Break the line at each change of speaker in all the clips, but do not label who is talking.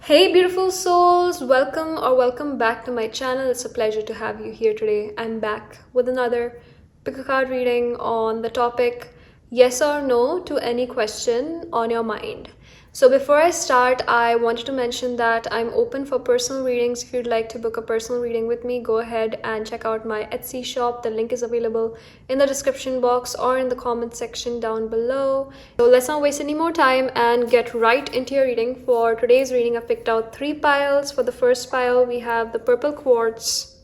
Hey beautiful souls, welcome back to my channel. It's a pleasure to have you here today. I'm back with another pick a card reading on the topic yes or no to any question on your mind. So before I start, I wanted to mention that I'm open for personal readings. If you'd like to book a personal reading with me, go ahead and check out my Etsy shop. The link is available in the description box or in the comment section down below. So let's not waste any more time and get right into your reading. For today's reading, I picked out 3 piles. For the first pile, we have the purple quartz.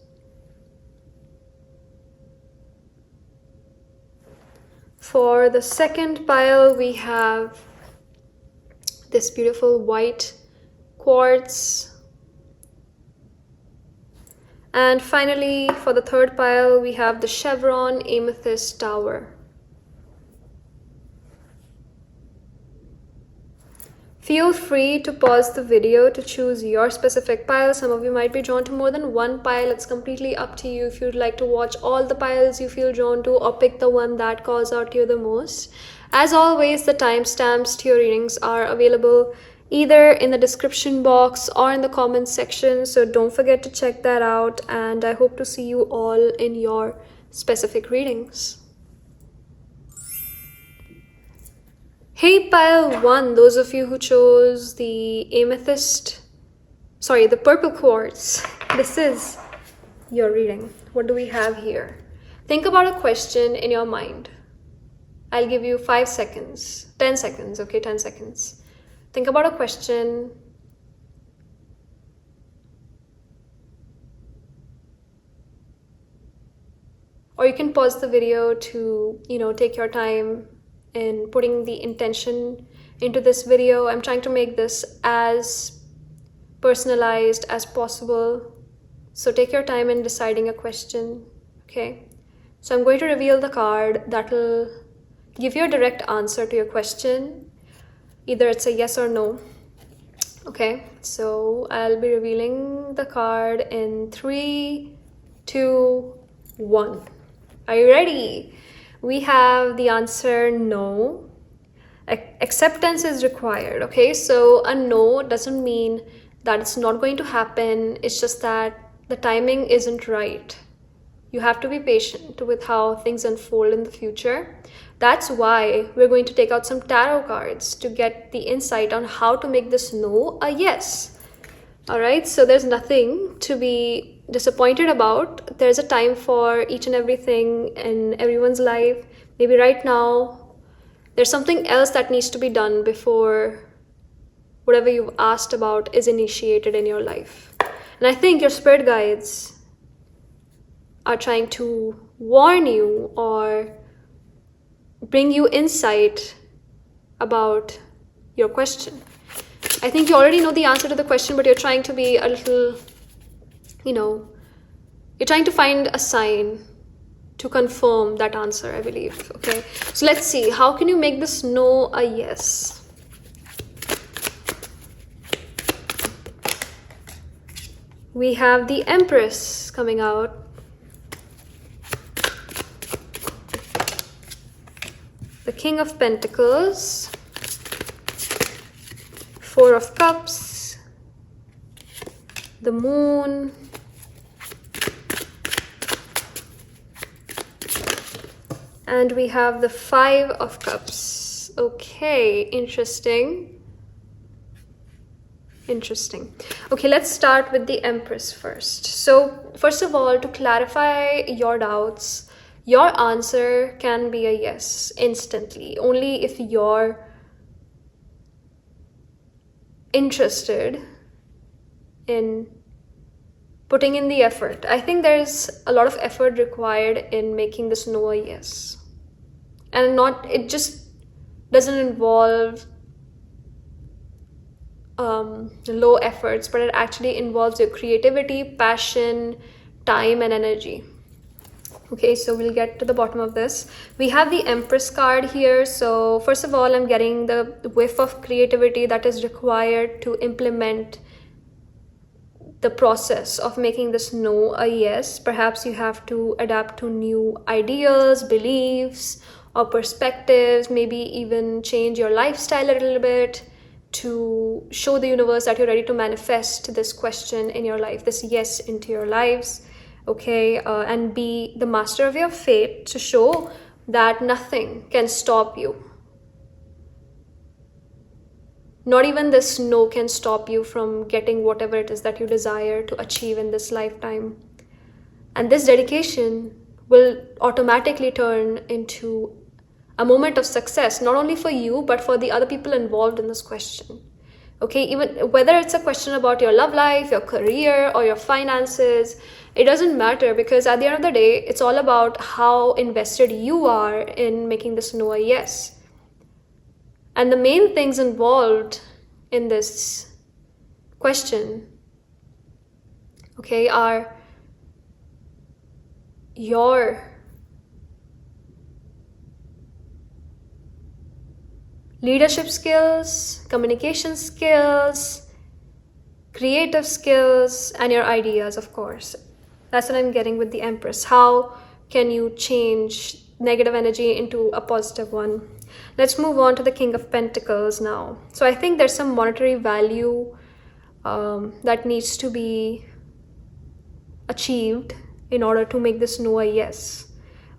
For the second pile, we have this beautiful white quartz. And finally, for the third pile, we have the Chevron Amethyst tower. Feel free to pause the video to choose your specific pile. Some of you might be drawn to more than one pile. It's completely up to you if you'd like to watch all the piles you feel drawn to or pick the one that calls out to you the most. As always, the timestamps to your readings are available either in the description box or in the comments section, so don't forget to check that out, and I hope to see you all in your specific readings. Hey pile 1, those of you who chose the the purple quartz, this is your reading. What do we have here? Think about a question in your mind. I'll give you 5 seconds, 10 seconds, okay, 10 seconds. Think about a question. Or you can pause the video to, take your time in putting the intention into this video. I'm trying to make this as personalized as possible. So take your time in deciding a question, okay? So I'm going to reveal the card that will give you a direct answer to your question. Either it's a yes or no. Okay, so I'll be revealing the card in 3, 2, 1. Are you ready? We have the answer no. Acceptance is required. Okay, so a no doesn't mean that it's not going to happen. It's just that the timing isn't right. You have to be patient with how things unfold in the future. That's why we're going to take out some tarot cards to get the insight on how to make this no a yes. All right, so there's nothing to be disappointed about. There's a time for each and everything in everyone's life. Maybe right now, there's something else that needs to be done before whatever you've asked about is initiated in your life. And I think your spirit guides are trying to warn you or bring you insight about your question. I think you already know the answer to the question, but you're trying to be a little, you're trying to find a sign to confirm that answer, I believe. Okay, so let's see, how can you make this no a yes? We have the Empress coming out. The King of Pentacles, 4 of Cups, the Moon, and we have the 5 of Cups. Okay, interesting. Okay, let's start with the Empress first. So first of all, to clarify your doubts, your answer can be a yes instantly, only if you're interested in putting in the effort. I think there's a lot of effort required in making this no a yes. And it just doesn't involve low efforts, but it actually involves your creativity, passion, time, and energy. Okay, so we'll get to the bottom of this. We have the Empress card here. So first of all, I'm getting the whiff of creativity that is required to implement the process of making this no a yes. Perhaps you have to adapt to new ideas, beliefs, or perspectives, maybe even change your lifestyle a little bit. to show the universe that you're ready to manifest this question in your life, this yes into your lives, okay? And be the master of your fate to show that nothing can stop you. Not even this no can stop you from getting whatever it is that you desire to achieve in this lifetime. And this dedication will automatically turn into a moment of success, not only for you, but for the other people involved in this question. Okay, even whether it's a question about your love life, your career, or your finances, it doesn't matter, because at the end of the day, it's all about how invested you are in making this no a yes. And the main things involved in this question, okay, are your leadership skills, communication skills, creative skills, and your ideas, of course. That's what I'm getting with the Empress. How can you change negative energy into a positive one? Let's move on to the King of Pentacles now. So I think there's some monetary value that needs to be achieved in order to make this no a yes.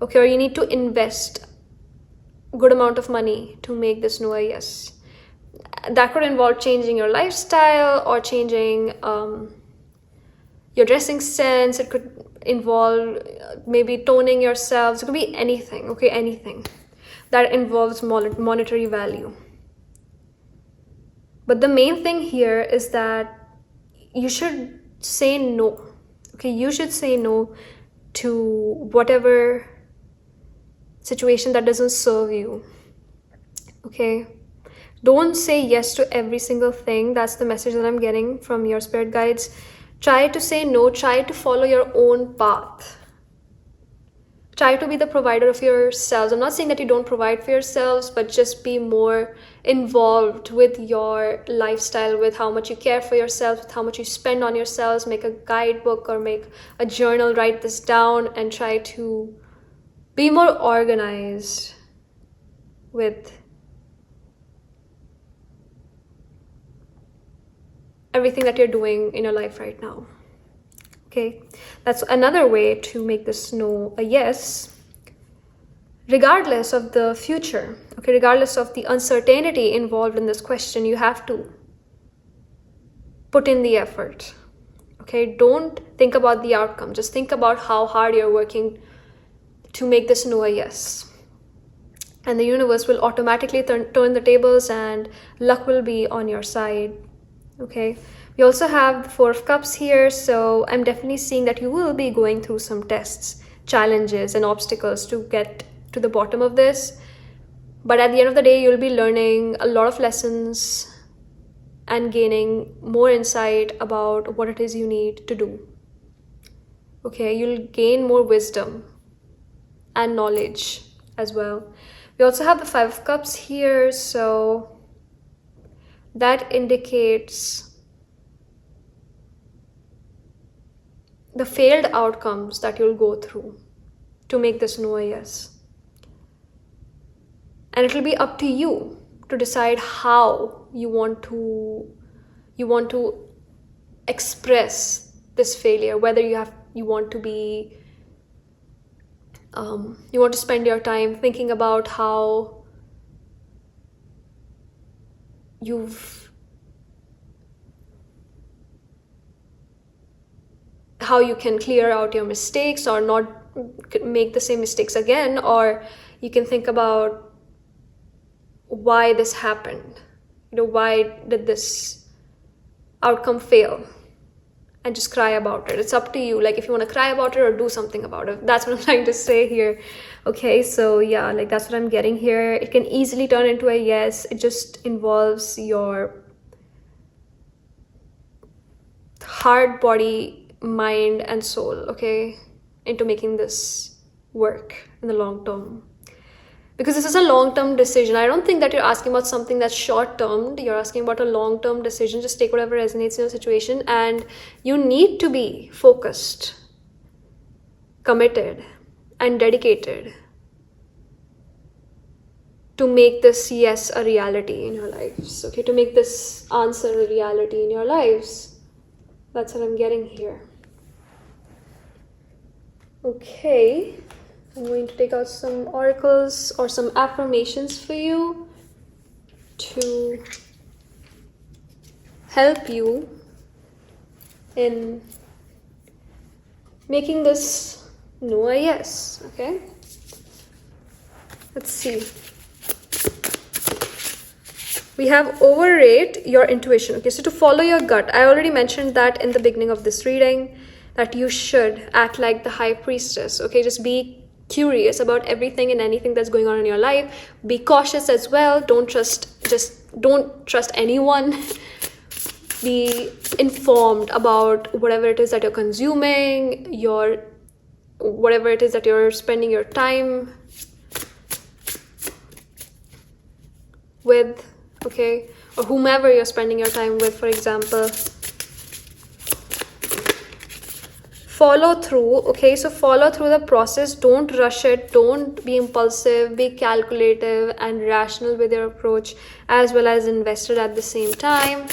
Okay, or you need to invest a good amount of money to make this no a yes. That could involve changing your lifestyle or changing your dressing sense. It could involve maybe toning yourselves. It could be anything, okay, anything that involves monetary value. But the main thing here is that you should say no. Okay, you should say no to whatever situation that doesn't serve you. Okay, don't say yes to every single thing. That's the message that I'm getting from your spirit guides. Try to say no. Try to follow your own path. Try to be the provider of yourselves. I'm not saying that you don't provide for yourselves, but just be more involved with your lifestyle, with how much you care for yourself, with how much you spend on yourselves. Make a guidebook or make a journal, write this down, and try to be more organized with everything that you're doing in your life right now. Okay, that's another way to make this no a yes, regardless of the future. Okay, regardless of the uncertainty involved in this question, you have to put in the effort. Okay, don't think about the outcome. Just think about how hard you're working to make this no a yes. And the universe will automatically turn the tables and luck will be on your side. Okay, we also have the Four of Cups here, so I'm definitely seeing that you will be going through some tests, challenges, and obstacles to get to the bottom of this. But at the end of the day, you'll be learning a lot of lessons and gaining more insight about what it is you need to do. Okay, you'll gain more wisdom and knowledge as well. We also have the Five of Cups here, so that indicates the failed outcomes that you'll go through to make this no a yes. And it'll be up to you to decide how you want to express this failure, whether you want to spend your time thinking about how you can clear out your mistakes or not make the same mistakes again, or you can think about why this happened. Why did this outcome fail? And just cry about it. It's up to you, like if you want to cry about it or do something about it. That's what I'm trying to say here. Okay, so yeah, like that's what I'm getting here. It can easily turn into a yes. It just involves your heart, body, mind, and soul, okay, into making this work in the long term. Because this is a long-term decision. I don't think that you're asking about something that's short-term. You're asking about a long-term decision. Just take whatever resonates in your situation, and you need to be focused, committed, and dedicated to make this yes a reality in your lives, okay? To make this answer a reality in your lives. That's what I'm getting here. Okay, I'm going to take out some oracles or some affirmations for you to help you in making this no a yes, okay? Let's see. We have overrate your intuition. Okay, so to follow your gut, I already mentioned that in the beginning of this reading, that you should act like the high priestess. Okay, just be curious about everything and anything that's going on in your life. Be cautious as well. Don't trust anyone. Be informed about whatever it is that you're consuming, whatever it is that you're spending your time with, okay, or whomever you're spending your time with, for example. Follow through, okay? So follow through the process. Don't rush it. Don't be impulsive. Be calculative and rational with your approach, as well as invested at the same time.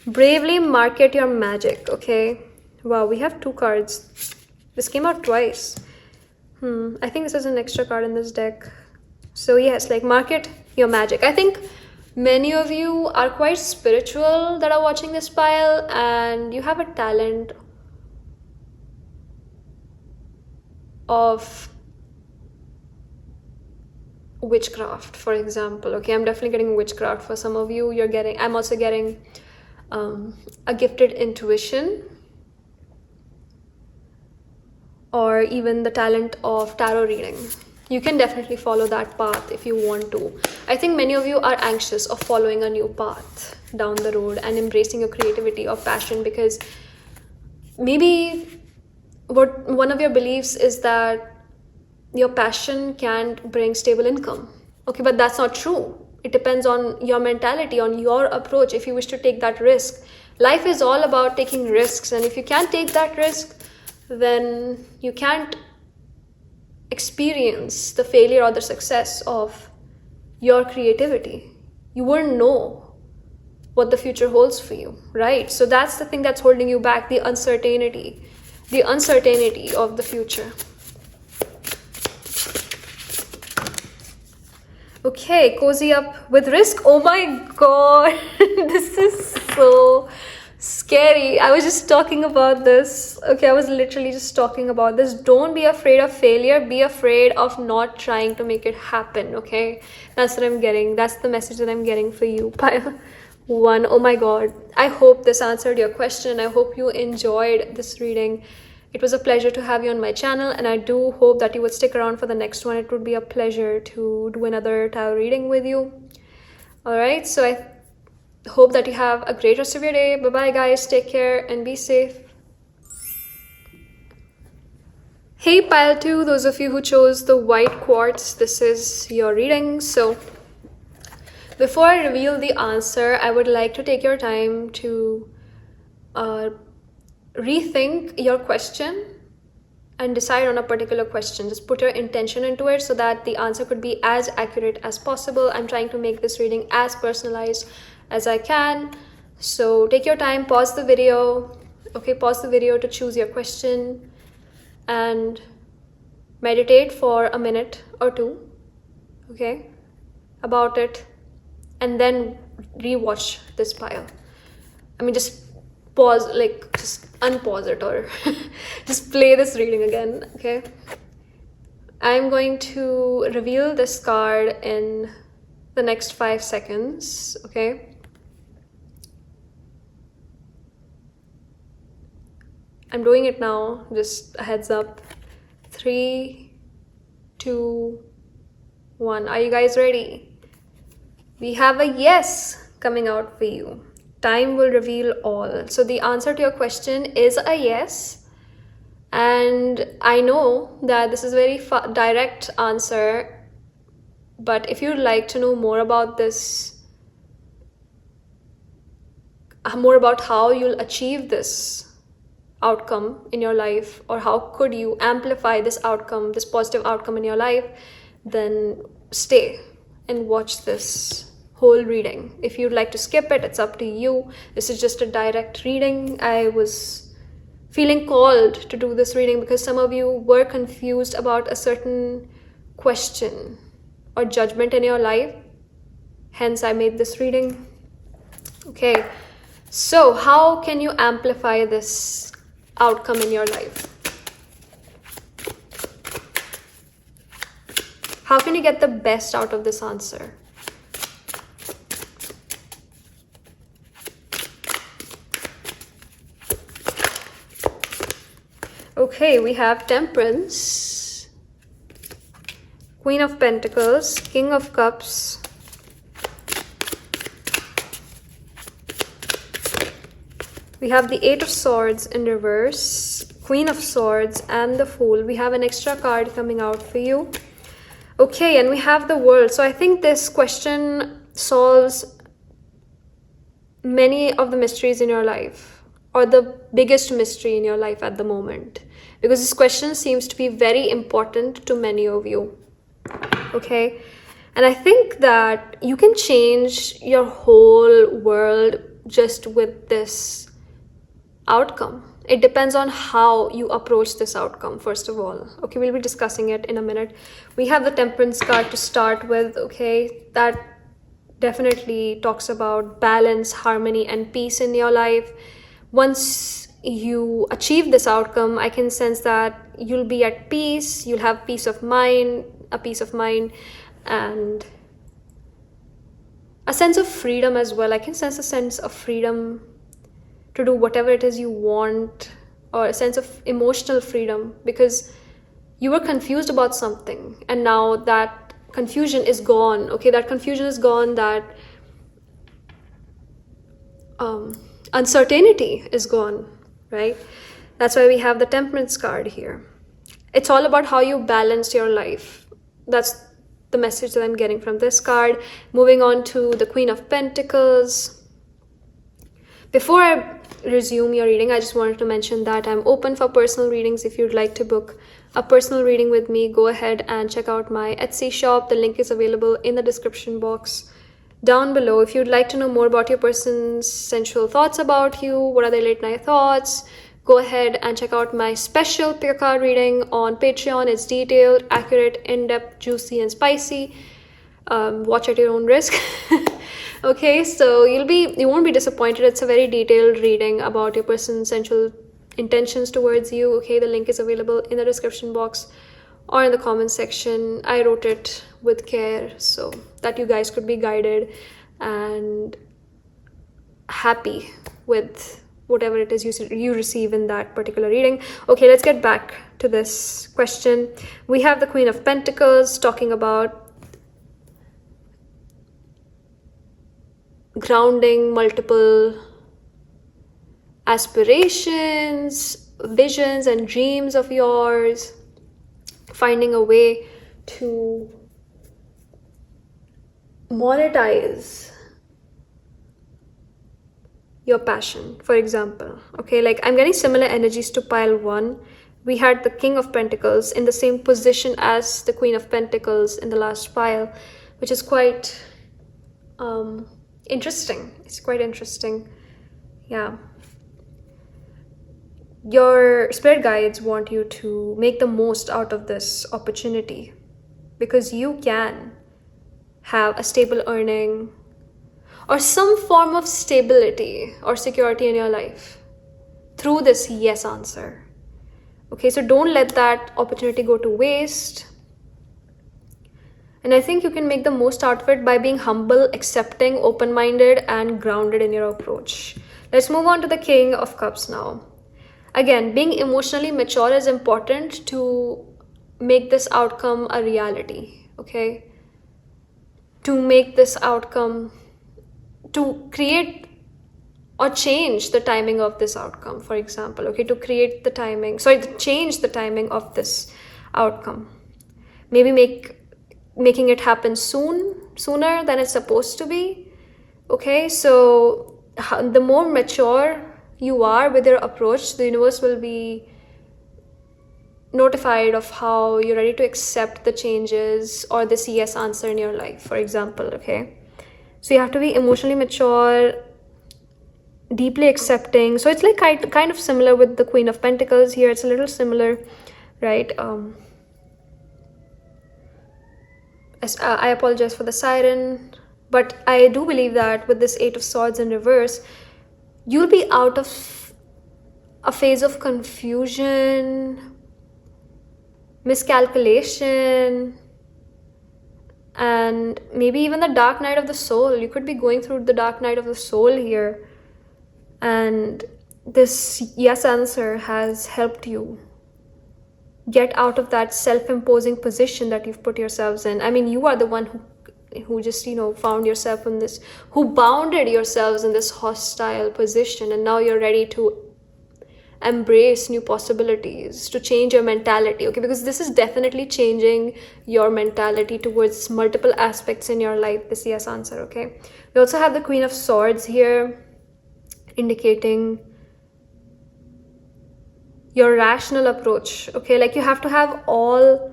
Bravely market your magic, okay? Wow, we have 2 cards. This came out twice. I think this is an extra card in this deck. So yes, like market your magic. I think many of you are quite spiritual that are watching this pile, and you have a talent of witchcraft, for example. Okay, I'm definitely getting witchcraft for some of you. I'm also getting a gifted intuition, or even the talent of tarot reading. You can definitely follow that path if you want to. I think many of you are anxious of following a new path down the road and embracing your creativity or passion, because maybe one of your beliefs is that your passion can't bring stable income. Okay, but that's not true. It depends on your mentality, on your approach, if you wish to take that risk. Life is all about taking risks, and if you can't take that risk, then you can't experience the failure or the success of your creativity. You won't know what the future holds for you, right? So that's the thing that's holding you back, the uncertainty of the future. Okay, cozy up with risk. Oh my god, this is so scary. I was just talking about this. Okay, I was literally just talking about this. Don't be afraid of failure. Be afraid of not trying to make it happen, okay? That's what I'm getting. That's the message that I'm getting for you. Pile 1. Oh my god. I hope this answered your question. I hope you enjoyed this reading. It was a pleasure to have you on my channel, and I do hope that you would stick around for the next one. It would be a pleasure to do another tarot reading with you. Alright, so I hope that you have a great rest of your day. Bye bye guys, take care and be safe. Hey pile 2, those of you who chose the white quartz, this is your reading. So before I reveal the answer, I would like to take your time to rethink your question and decide on a particular question. Just put your intention into it so that the answer could be as accurate as possible. I'm trying to make this reading as personalized as I can. So take your time, pause the video. Okay, pause the video to choose your question and meditate for a minute or 2, okay, about it, and then rewatch this pile. I mean, just pause, like just unpause it, or just play this reading again, okay? I'm going to reveal this card in the next 5 seconds, okay? I'm doing it now, just a heads up. 3, 2, 1. Are you guys ready? We have a yes coming out for you. Time will reveal all. So the answer to your question is a yes. And I know that this is a very direct answer, but if you'd like to know more about this, more about how you'll achieve this outcome in your life, or how could you amplify this outcome, this positive outcome in your life, then stay and watch this whole reading. If you'd like to skip it, it's up to you. This is just a direct reading. I was feeling called to do this reading because some of you were confused about a certain question or judgment in your life. Hence, I made this reading. Okay, so how can you amplify this outcome in your life? How can you get the best out of this answer? Okay, we have Temperance, Queen of Pentacles, King of Cups, we have the Eight of Swords in reverse, Queen of Swords, and the Fool. We have an extra card coming out for you. Okay, and we have the World. So I think this question solves many of the mysteries in your life, or the biggest mystery in your life at the moment, because this question seems to be very important to many of you. Okay, and I think that you can change your whole world just with this outcome. It depends on how you approach this outcome, first of all. Okay, we'll be discussing it in a minute. We have the Temperance card to start with. Okay, that definitely talks about balance, harmony, and peace in your life. Once you achieve this outcome, I can sense that you'll be at peace, you'll have peace of mind, and a sense of freedom as well. I can sense a sense of freedom to do whatever it is you want, or a sense of emotional freedom, because you were confused about something and now that confusion is gone. Okay, that confusion is gone, that uncertainty is gone, right? That's why we have the Temperance card here. It's all about how you balance your life. That's the message that I'm getting from this card. Moving on to the Queen of Pentacles. Before I resume your reading, I just wanted to mention that I'm open for personal readings. If you'd like to book a personal reading with me, go ahead and check out my Etsy shop. The link is available in the description box down below. If you'd like to know more about your person's sensual thoughts about you, what are their late night thoughts, go ahead and check out my special pick a card reading on Patreon. It's detailed, accurate, in-depth, juicy, and spicy. Watch at your own risk. Okay, so you won't be disappointed. It's a very detailed reading about your person's sensual intentions towards you. Okay, the link is available in the description box or in the comment section. I wrote it with care so that you guys could be guided and happy with whatever it is you receive in that particular reading. Okay, let's get back to this question. We have the Queen of Pentacles talking about grounding multiple aspirations, visions, and dreams of yours, finding a way to monetize your passion, for example. Okay, like I'm getting similar energies to pile 1. We had the King of Pentacles in the same position as the Queen of Pentacles in the last pile, which is quite interesting. It's quite interesting. Yeah. Your spirit guides want you to make the most out of this opportunity, because you can have a stable earning or some form of stability or security in your life through this yes answer. Okay, so don't let that opportunity go to waste. And I think you can make the most out of it by being humble, accepting, open-minded, and grounded in your approach. Let's move on to the King of Cups now. Again, being emotionally mature is important to make this outcome a reality, okay? To make this outcome, to create or change the timing of this outcome, for example, okay? To create the timing, change the timing of this outcome. Maybe making it happen sooner than it's supposed to be. Okay, so the more mature you are with your approach, the universe will be notified of how you're ready to accept the changes or this yes answer in your life, for example. Okay, so you have to be emotionally mature, deeply accepting. So it's like kind of similar with the Queen of Pentacles here. It's a little similar, right? I apologize for the siren, but I do believe that with this Eight of Swords in reverse, you'll be out of a phase of confusion, miscalculation, and maybe even the dark night of the soul. You could be going through the dark night of the soul here, and this yes answer has helped you get out of that self-imposing position that you've put yourselves in. I mean, you are the one who just, you know, found yourself in this, who bounded yourselves in this hostile position, and now you're ready to embrace new possibilities, to change your mentality. Okay, because this is definitely changing your mentality towards multiple aspects in your life, this yes answer. Okay, we also have the Queen of Swords here, indicating your rational approach. Okay, like you have to have all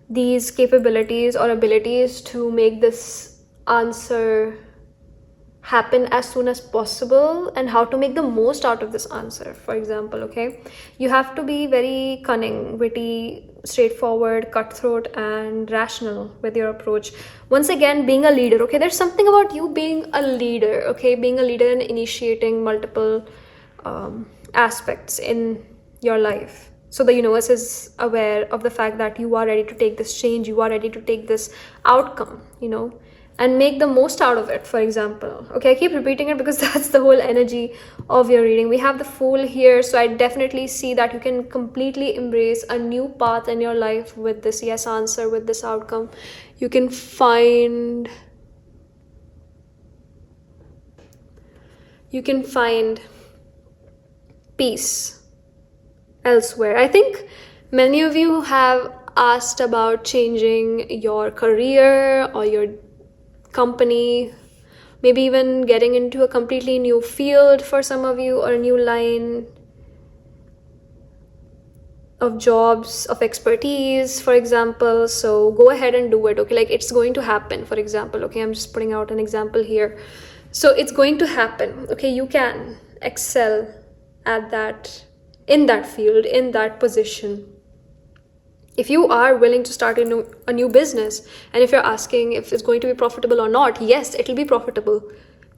these capabilities or abilities to make this answer happen as soon as possible, and how to make the most out of this answer, for example. Okay, you have to be very cunning, witty, straightforward, cutthroat, and rational with your approach. Once again, being a leader. Okay, there's something about you being a leader. Okay, being a leader and initiating multiple aspects in your life. So the universe is aware of the fact that you are ready to take this change, you are ready to take this outcome, you know, and make the most out of it, for example. Okay, I keep repeating it because that's the whole energy of your reading. We have the Fool here, so I definitely see that you can completely embrace a new path in your life with this yes answer, with this outcome. You can find peace elsewhere. I think many of you have asked about changing your career or your company, maybe even getting into a completely new field for some of you, or a new line of jobs, of expertise, for example. So go ahead and do it. Okay, like it's going to happen, for example. Okay, I'm just putting out an example here. So it's going to happen. Okay, you can excel at that, in that field, in that position, if you are willing to start a new business. And if you're asking if it's going to be profitable or not, yes, it'll be profitable.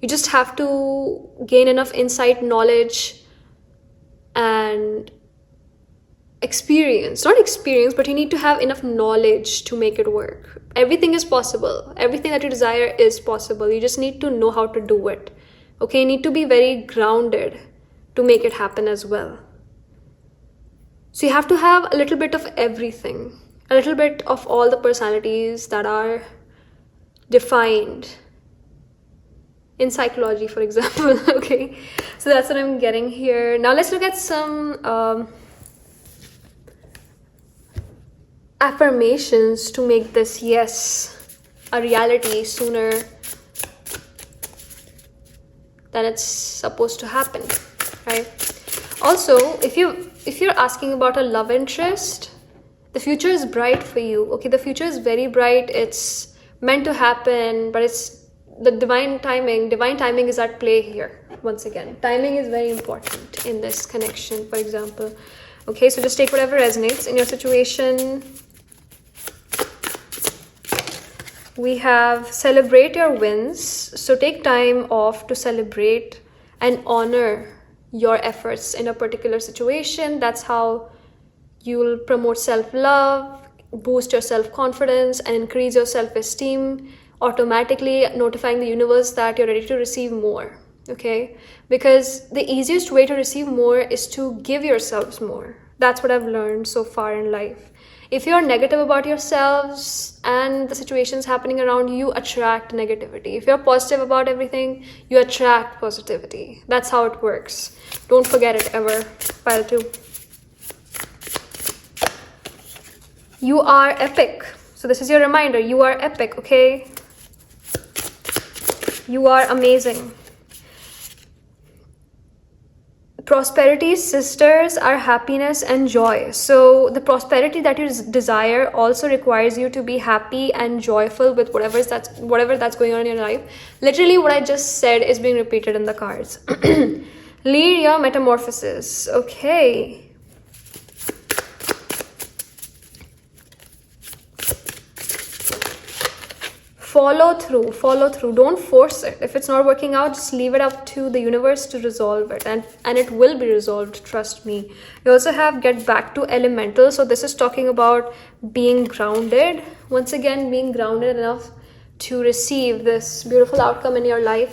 You just have to gain enough insight, knowledge, and experience. Not experience, but you need to have enough knowledge to make it work. Everything is possible. Everything that you desire is possible. You just need to know how to do it. Okay, you need to be very grounded to make it happen as well. So you have to have a little bit of everything, a little bit of all the personalities that are defined in psychology, for example. Okay, so that's what I'm getting here. Now let's look at some affirmations to make this yes a reality sooner than it's supposed to happen, right? Also, if you're asking about a love interest, the future is bright for you. Okay, the future is very bright. It's meant to happen, but it's the divine timing. Divine timing is at play here. Once again, timing is very important in this connection, for example. Okay, so just take whatever resonates in your situation. We have celebrate your wins. So take time off to celebrate and honor your efforts in a particular situation. That's how you'll promote self-love, boost your self-confidence, and increase your self-esteem, automatically notifying the universe that you're ready to receive more. Okay, because the easiest way to receive more is to give yourselves more. That's what I've learned so far in life. If you're negative about yourselves and the situations happening around you, attract negativity. If you're positive about everything, you attract positivity. That's how it works. Don't forget it ever. Pile 2. You are epic. So this is your reminder. You are epic, okay? You are amazing. prosperity sisters are happiness and joy. So the prosperity that you desire also requires you to be happy and joyful with whatever that's going on in your life. Literally what I just said is being repeated in the cards. Lead your metamorphosis. Okay. Follow through. Don't force it. If it's not working out, just leave it up to the universe to resolve it, and it will be resolved, trust me. You also have get back to elemental. So this is talking about being grounded. Once again, being grounded enough to receive this beautiful outcome in your life.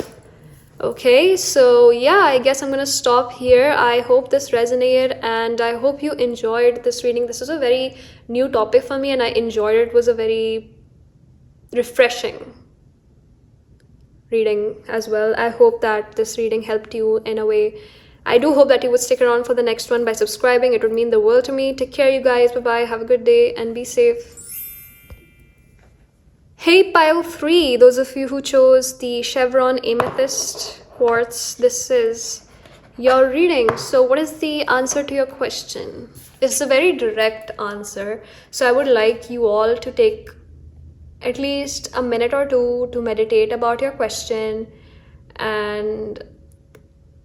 Okay, so yeah, I guess I'm gonna stop here. I hope this resonated and I hope you enjoyed this reading. This was a very new topic for me and I enjoyed it. It was a very refreshing reading as well. I hope that this reading helped you in a way. I do hope that you would stick around for the next one by subscribing. It would mean the world to me. Take care, you guys. Bye-bye. Have a good day and be safe. Hey, pile 3, those of you who chose the Chevron Amethyst quartz, this is your reading. So what is the answer to your question? It's a very direct answer. So I would like you all to take at least a minute or two to meditate about your question and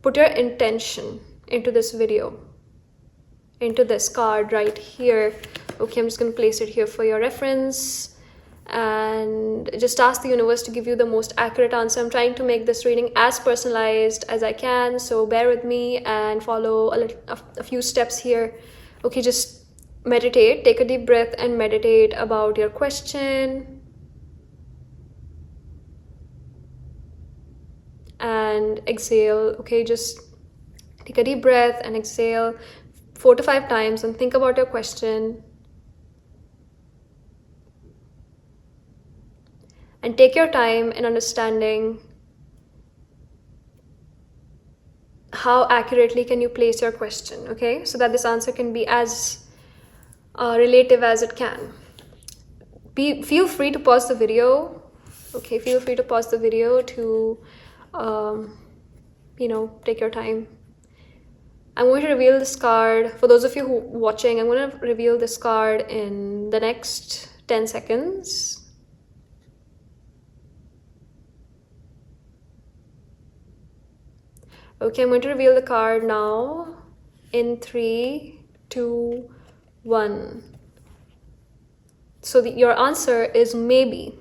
put your intention into this video, into this card right here. Okay, I'm just going to place it here for your reference and just ask the universe to give you the most accurate answer. I'm trying to make this reading as personalized as I can, so bear with me and follow a few steps here. Okay, just meditate, take a deep breath and meditate about your question. And exhale. Okay, just take a deep breath and exhale 4 to 5 times and think about your question. And take your time in understanding how accurately can you place your question, okay? So that this answer can be as relative as it can. Feel free to pause the video, okay? Feel free to pause the video to take your time. I'm going to reveal this card. For those of you who are watching, I'm going to reveal this card in the next 10 seconds. Okay, I'm going to reveal the card now in 3, 2, 1. So your answer is maybe.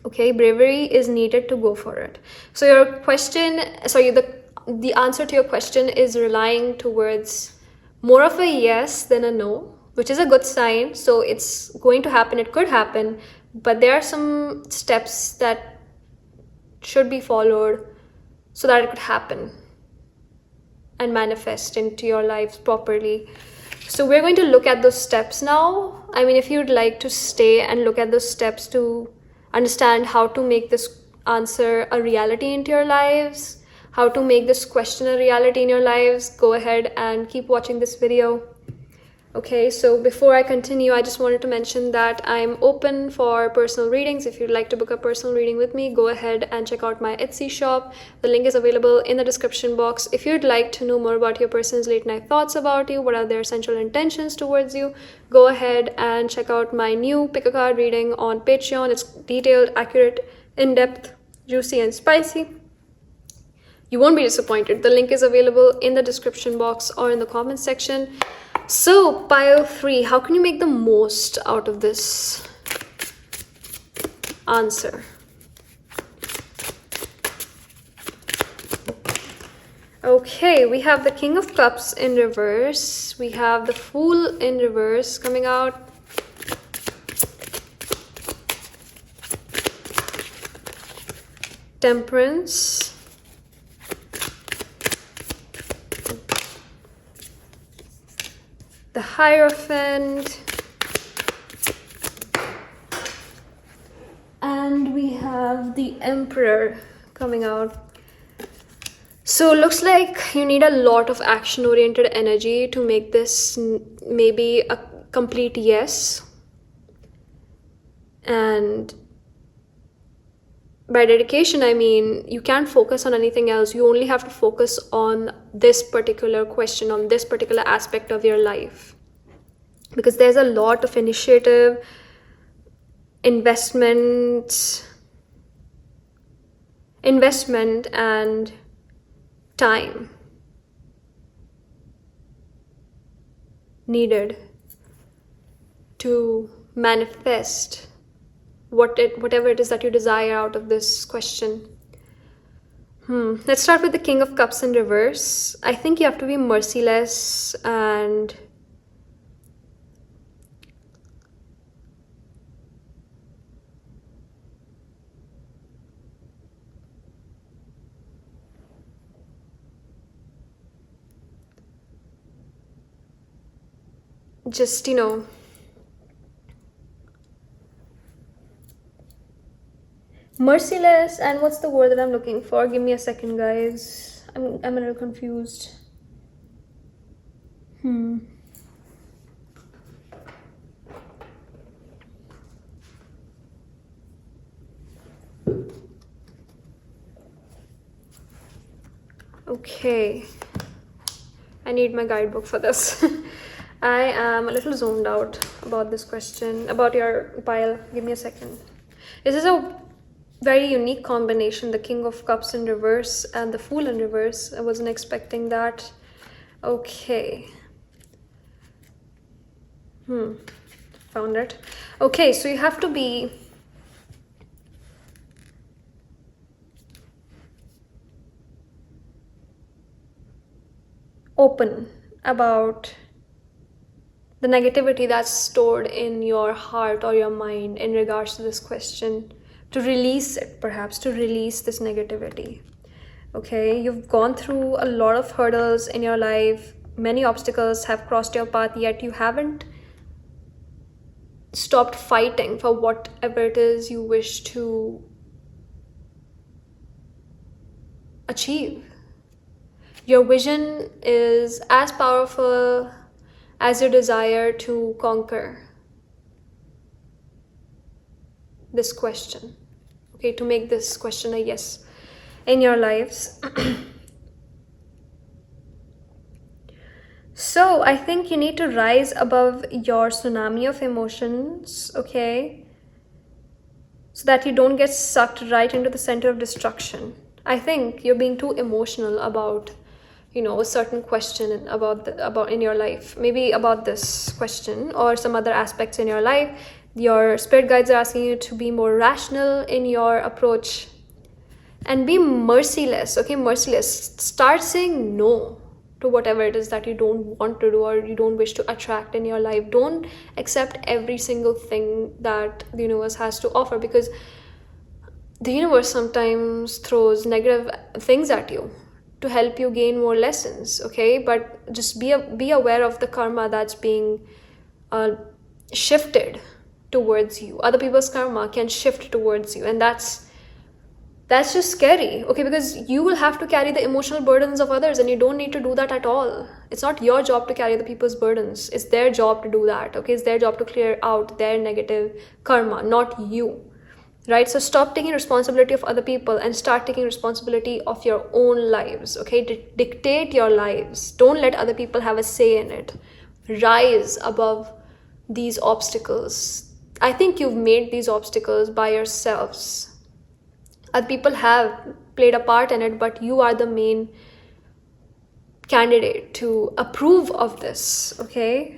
Okay, bravery is needed to go for it. So your question, sorry, the answer to your question is relying towards more of a yes than a no, which is a good sign. So it's going to happen, it could happen, but there are some steps that should be followed so that it could happen and manifest into your lives properly. So we're going to look at those steps now. I mean, if you'd like to stay and look at those steps to understand how to make this answer a reality into your lives, how to make this question a reality in your lives, go ahead and keep watching this video. Okay, so before I continue, I just wanted to mention that I'm open for personal readings. If you'd like to book a personal reading with me, go ahead and check out my Etsy shop. The link is available in the description box. If you'd like to know more about your person's late night thoughts about you, what are their essential intentions towards you, go ahead and check out my new pick a card reading on Patreon. It's detailed, accurate, in-depth, juicy and spicy. You won't be disappointed. The link is available in the description box or in the comment section. So, pile 3, how can you make the most out of this answer? Okay, we have the King of Cups in reverse. We have the Fool in reverse coming out. Temperance. The Hierophant, and we have the Emperor coming out. So looks like you need a lot of action-oriented energy to make this maybe a complete yes. And by dedication, I mean you can't focus on anything else. You only have to focus on this particular question, on this particular aspect of your life. Because there's a lot of initiative, investment and time needed to manifest whatever it is that you desire out of this question. Let's start with the King of Cups in reverse. I think you have to be merciless and just, merciless, and what's the word that I'm looking for? Give me a second, guys. I'm a little confused. Okay, I need my guidebook for this. I am a little zoned out about this question, about your pile. Give me a second. This is a very unique combination, the King of Cups in reverse and the Fool in reverse. I wasn't expecting that. Okay. Found it. Okay, so you have to be open about the negativity that's stored in your heart or your mind in regards to this question, to release it, perhaps to release this negativity. Okay, you've gone through a lot of hurdles in your life, many obstacles have crossed your path, yet you haven't stopped fighting for whatever it is you wish to achieve. Your vision is as powerful as your desire to conquer this question, okay, to make this question a yes in your lives. So I think you need to rise above your tsunami of emotions, okay, so that you don't get sucked right into the center of destruction. I think you're being too emotional about, a certain question about in your life, maybe about this question or some other aspects in your life. Your spirit guides are asking you to be more rational in your approach and be merciless. Okay, merciless. Start saying no to whatever it is that you don't want to do or you don't wish to attract in your life. Don't accept every single thing that the universe has to offer, because the universe sometimes throws negative things at you to help you gain more lessons, okay? But just be aware of the karma that's being shifted towards you. Other people's karma can shift towards you, and that's just scary, okay? Because you will have to carry the emotional burdens of others, and you don't need to do that at all. It's not your job to carry the people's burdens. It's their job to do that, okay? It's their job to clear out their negative karma, not you. Right? So stop taking responsibility of other people and start taking responsibility of your own lives, okay? Dictate your lives. Don't let other people have a say in it. Rise above these obstacles. I think you've made these obstacles by yourselves. Other people have played a part in it, but you are the main candidate to approve of this, okay?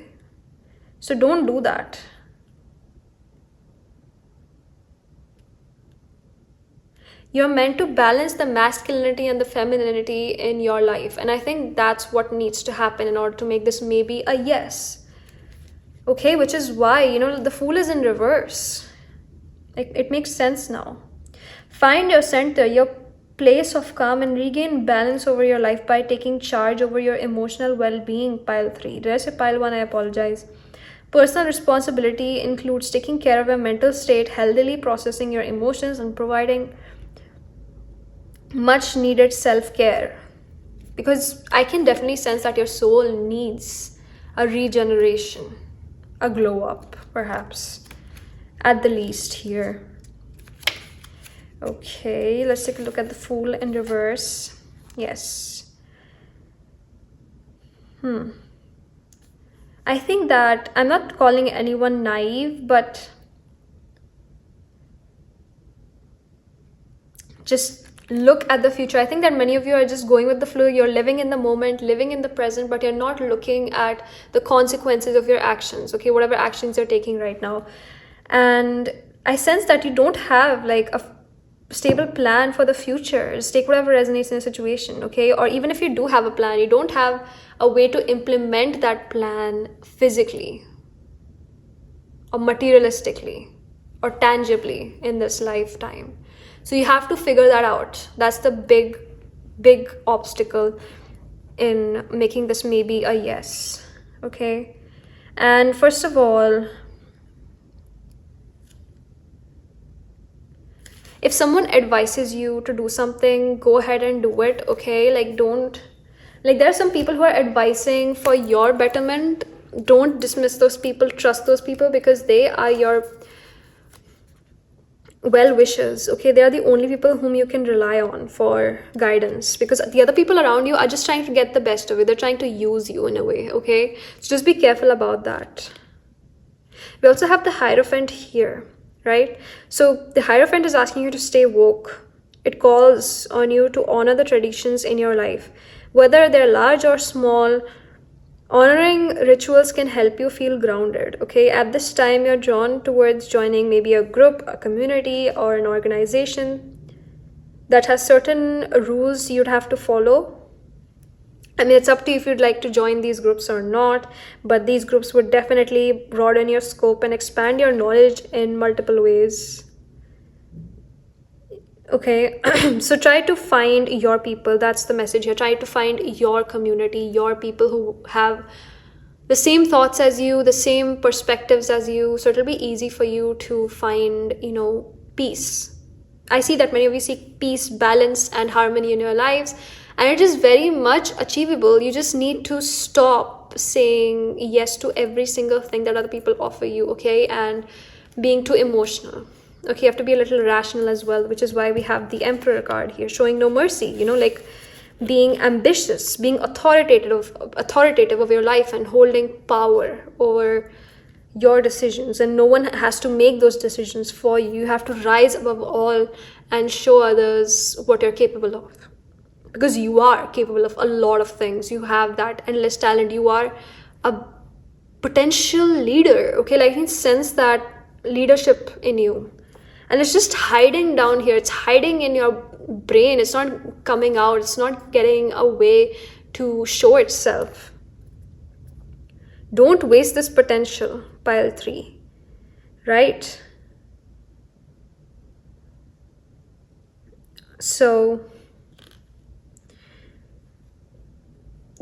So don't do that. You're meant to balance the masculinity and the femininity in your life. And I think that's what needs to happen in order to make this maybe a yes. Okay, which is why, the Fool is in reverse. It makes sense now. Find your center, your place of calm, and regain balance over your life by taking charge over your emotional well-being, pile 3. Did I say pile 1? I apologize. Personal responsibility includes taking care of your mental state, healthily processing your emotions, and providing much needed self-care, because I can definitely sense that your soul needs a regeneration, a glow up, perhaps, at the least here. Okay, let's take a look at the Fool in reverse. Yes. I think that I'm not calling anyone naive, but just look at the future. I think that many of you are just going with the flow. You're living in the moment, living in the present, but you're not looking at the consequences of your actions, okay? Whatever actions you're taking right now. And I sense that you don't have like a stable plan for the future. Just take whatever resonates in a situation, okay? Or even if you do have a plan, you don't have a way to implement that plan physically or materialistically or tangibly in this lifetime. So you have to figure that out. That's the big obstacle in making this maybe a yes, okay? And first of all, if someone advises you to do something, go ahead and do it, okay? Like, don't, like, there are some people who are advising for your betterment. Don't dismiss those people, trust those people, because they are your well-wishers, okay? They are the only people whom you can rely on for guidance, because the other people around you are just trying to get the best of you. They're trying to use you in a way, okay? So just be careful about that. We also have the Hierophant here, right? So the Hierophant is asking you to stay woke. It calls on you to honor the traditions in your life, whether they're large or small. Honoring rituals can help you feel grounded, okay? At this time, you're drawn towards joining maybe a group, a community, or an organization that has certain rules you'd have to follow. I mean, it's up to you if you'd like to join these groups or not, but these groups would definitely broaden your scope and expand your knowledge in multiple ways. Okay, so try to find your people. That's the message here. Try to find your community, your people who have the same thoughts as you, the same perspectives as you, so it'll be easy for you to find, you know, peace. I see that many of you seek peace, balance, and harmony in your lives, and it is very much achievable. You just need to stop saying yes to every single thing that other people offer you, okay, and being too emotional. Okay, you have to be a little rational as well, which is why we have the Emperor card here, showing no mercy, you know, like being ambitious, being authoritative of your life and holding power over your decisions, and no one has to make those decisions for you. You have to rise above all and show others what you're capable of, because you are capable of a lot of things. You have that endless talent. You are a potential leader, okay? Like, I can sense that leadership in you. And it's just hiding down here. It's hiding in your brain. It's not coming out. It's not getting a way to show itself. Don't waste this potential, pile 3. Right? So,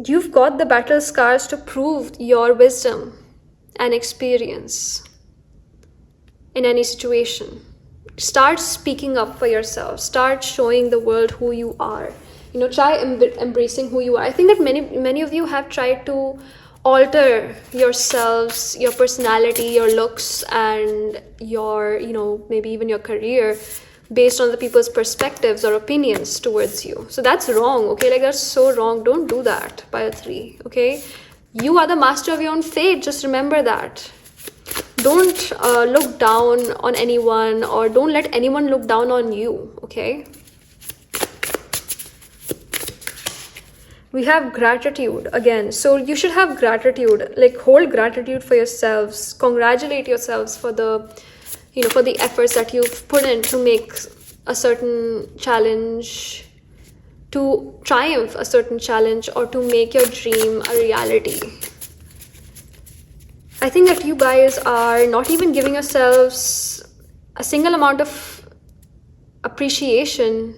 you've got the battle scars to prove your wisdom and experience in any situation. Start speaking up for yourself. Start showing the world who you are. You know, try embracing who you are. I think that many of you have tried to alter yourselves, your personality, your looks, and your, you know, maybe even your career based on the people's perspectives or opinions towards you. So that's wrong, okay? Like, that's so wrong. Don't do that, pile 3, okay? You are the master of your own fate. Just remember that. Don't look down on anyone, or don't let anyone look down on you, okay? We have gratitude again. So you should have gratitude, like hold gratitude for yourselves. Congratulate yourselves for the, you know, for the efforts that you've put in to make a certain challenge, to triumph a certain challenge, or to make your dream a reality. I think that you guys are not even giving yourselves a single amount of appreciation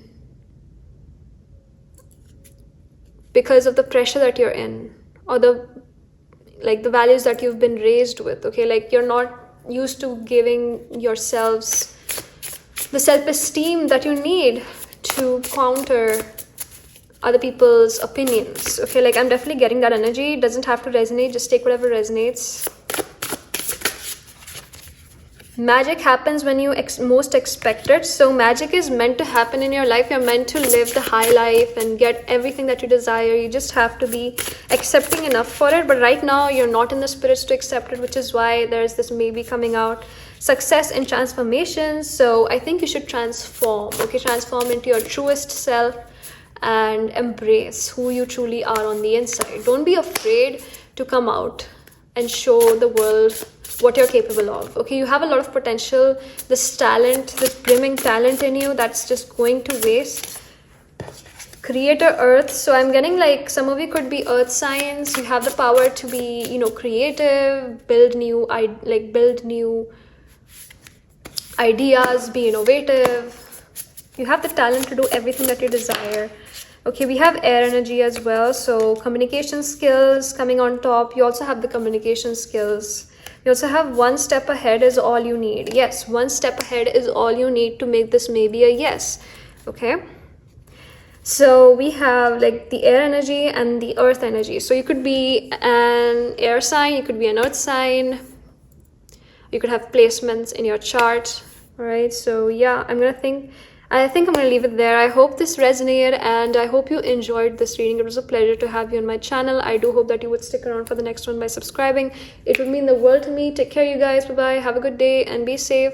because of the pressure that you're in, or the values that you've been raised with, okay? Like, you're not used to giving yourselves the self-esteem that you need to counter other people's opinions, okay? Like, I'm definitely getting that energy. It doesn't have to resonate. Just take whatever resonates. magic happens when you most expect it. So magic is meant to happen in your life. You're meant to live the high life and get everything that you desire. You just have to be accepting enough for it. But right now you're not in the spirits to accept it, which is why there's this maybe coming out. Success and transformation. So I think you should transform, okay? Transform into your truest self and embrace who you truly are on the inside. Don't be afraid to come out and show the world what you're capable of, okay? You have a lot of potential, this talent, this brimming talent in you that's just going to waste. Creator Earth. So I'm getting like some of you could be earth signs. You have the power to be, you know, creative, build new ideas, be innovative. You have the talent to do everything that you desire. Okay, we have air energy as well. So communication skills coming on top. You also have the communication skills. You also have one step ahead is all you need. Yes, one step ahead is all you need to make this maybe a yes. Okay. So we have like the air energy and the earth energy. So you could be an air sign, you could be an earth sign. You could have placements in your chart. All right. So yeah, I think I'm going to leave it there. I hope this resonated and I hope you enjoyed this reading. It was a pleasure to have you on my channel. I do hope that you would stick around for the next one by subscribing. It would mean the world to me. Take care, you guys. Bye-bye. Have a good day and be safe.